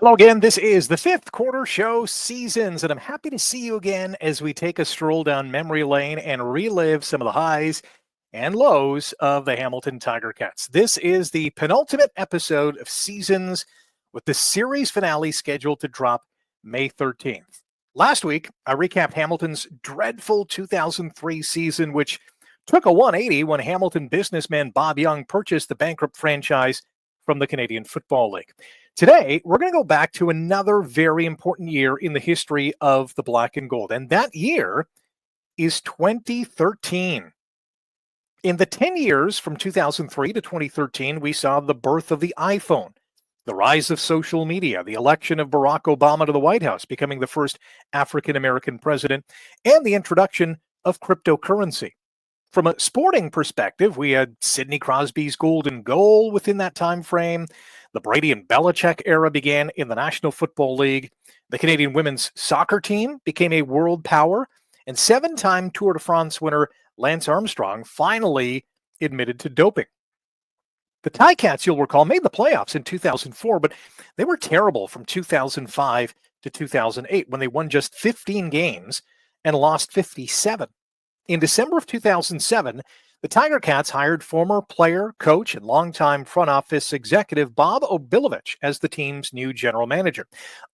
Hello again. This is the fifth quarter show seasons, and I'm happy to see you again as we take a stroll down memory lane and relive some of the highs and lows of the Hamilton Tiger Cats. This is the penultimate episode of Seasons, with the series finale scheduled to drop May 13th. Last week, I recapped Hamilton's dreadful 2003 season, which took a 180 when Hamilton businessman Bob Young purchased the bankrupt franchise from the Canadian Football League. Today, we're going to go back to another very important year in the history of the Black and Gold, and that year is 2013. In the 10 years from 2003 to 2013, we saw the birth of the iPhone, the rise of social media, the election of Barack Obama to the White House, becoming the first African-American president, and the introduction of cryptocurrency. From a sporting perspective, we had Sidney Crosby's golden goal within that time frame. The Brady and Belichick era began in the National Football League. The Canadian women's soccer team became a world power. And seven-time Tour de France winner Lance Armstrong finally admitted to doping. The Ticats, you'll recall, made the playoffs in 2004, but they were terrible from 2005 to 2008 when they won just 15 games and lost 57. In December of 2007, the Tiger Cats hired former player, coach, and longtime front office executive Bob Obilovich as the team's new general manager.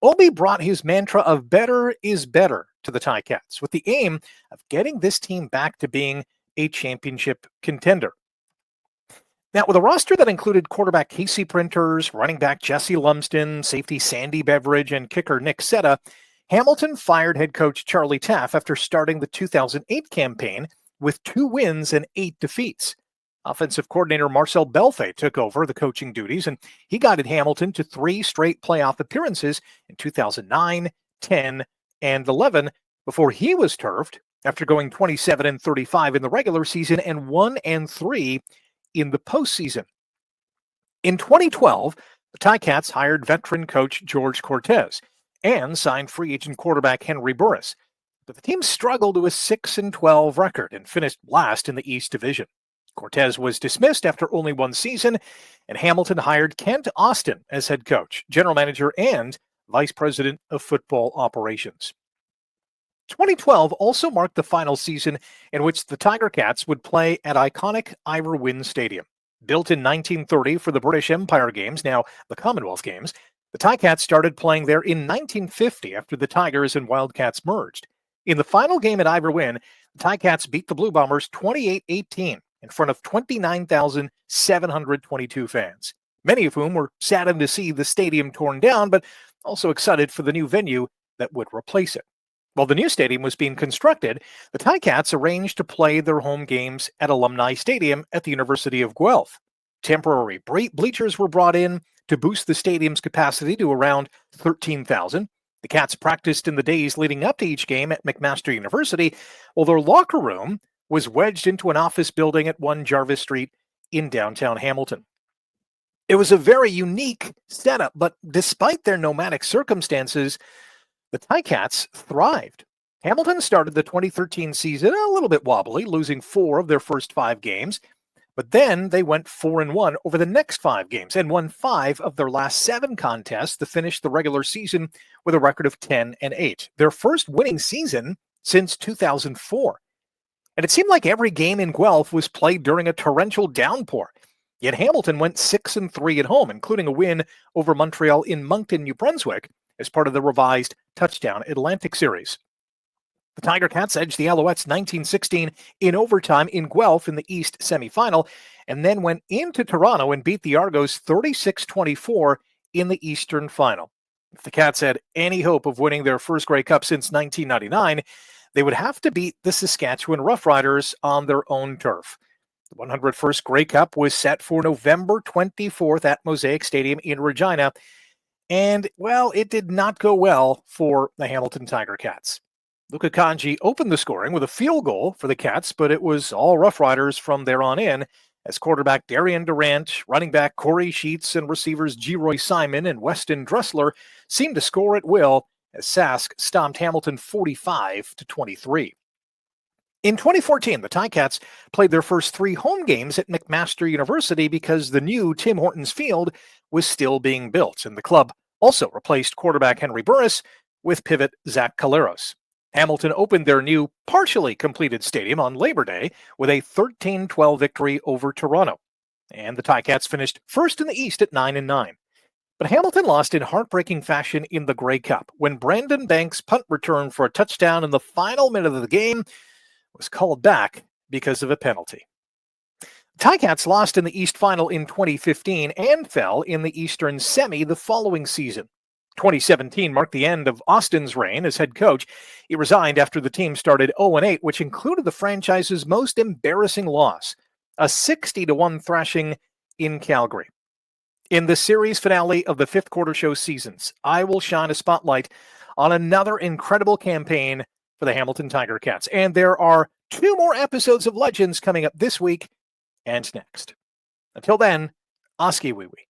Obi brought his mantra of better is better to the Ticats, with the aim of getting this team back to being a championship contender. Now, with a roster that included quarterback Casey Printers, running back Jesse Lumsden, safety Sandy Beveridge, and kicker Nick Setta, Hamilton fired head coach Charlie Taff after starting the 2008 campaign with 2 wins and 8 defeats. Offensive coordinator Marcel Belfait took over the coaching duties, and he guided Hamilton to 3 straight playoff appearances in 2009, 10, and 11 before he was turfed after going 27-35 in the regular season and 1-3 in the postseason. In 2012, the Ticats hired veteran coach George Cortez and signed free agent quarterback Henry Burris. But the team struggled to a 6-12 record and finished last in the East Division. Cortez was dismissed after only 1 season, and Hamilton hired Kent Austin as head coach, general manager, and vice president of football operations. 2012 also marked the final season in which the Tiger Cats would play at iconic Ivor Wynne Stadium. Built in 1930 for the British Empire Games, now the Commonwealth Games, the Ticats started playing there in 1950 after the Tigers and Wildcats merged. In the final game at Ivor Wynne, the Ticats beat the Blue Bombers 28-18 in front of 29,722 fans, many of whom were saddened to see the stadium torn down, but also excited for the new venue that would replace it. While the new stadium was being constructed, the Ticats arranged to play their home games at Alumni Stadium at the University of Guelph. Temporary bleachers were brought in to boost the stadium's capacity to around 13,000. The Cats practiced in the days leading up to each game at McMaster University, while their locker room was wedged into an office building at 1 Jarvis Street in downtown Hamilton. It was a very unique setup, but despite their nomadic circumstances, the Ticats thrived. Hamilton started the 2013 season a little bit wobbly, losing 4 of their first 5 games. But then they went 4-1 over the next 5 games and won 5 of their last 7 contests to finish the regular season with a record of 10-8, their first winning season since 2004. And it seemed like every game in Guelph was played during a torrential downpour. Yet Hamilton went 6-3 at home, including a win over Montreal in Moncton, New Brunswick, as part of the revised Touchdown Atlantic Series. The Tiger Cats edged the Alouettes 19-16 in overtime in Guelph in the East semifinal, and then went into Toronto and beat the Argos 36-24 in the Eastern final. If the Cats had any hope of winning their first Grey Cup since 1999, they would have to beat the Saskatchewan Roughriders on their own turf. The 101st Grey Cup was set for November 24th at Mosaic Stadium in Regina, and, well, it did not go well for the Hamilton Tiger Cats. Luka Kanji opened the scoring with a field goal for the Cats, but it was all Rough Riders from there on in, as quarterback Darian Durant, running back Corey Sheets, and receivers Geroy Simon and Weston Dressler seemed to score at will as Sask stomped Hamilton 45-23. In 2014, the Ticats played their first 3 home games at McMaster University because the new Tim Hortons Field was still being built, and the club also replaced quarterback Henry Burris with pivot Zach Caleros. Hamilton opened their new, partially completed stadium on Labor Day with a 13-12 victory over Toronto. And the Ticats finished first in the East at 9-9. But Hamilton lost in heartbreaking fashion in the Grey Cup when Brandon Banks' punt return for a touchdown in the final minute of the game was called back because of a penalty. Ticats lost in the East Final in 2015 and fell in the Eastern Semi the following season. 2017 marked the end of Austin's reign as head coach. He resigned after the team started 0-8, which included the franchise's most embarrassing loss, a 60-1 thrashing in Calgary. In the series finale of the fifth quarter show seasons, I will shine a spotlight on another incredible campaign for the Hamilton Tiger Cats. And there are 2 more episodes of Legends coming up this week and next. Until then, Oski Wee Wee.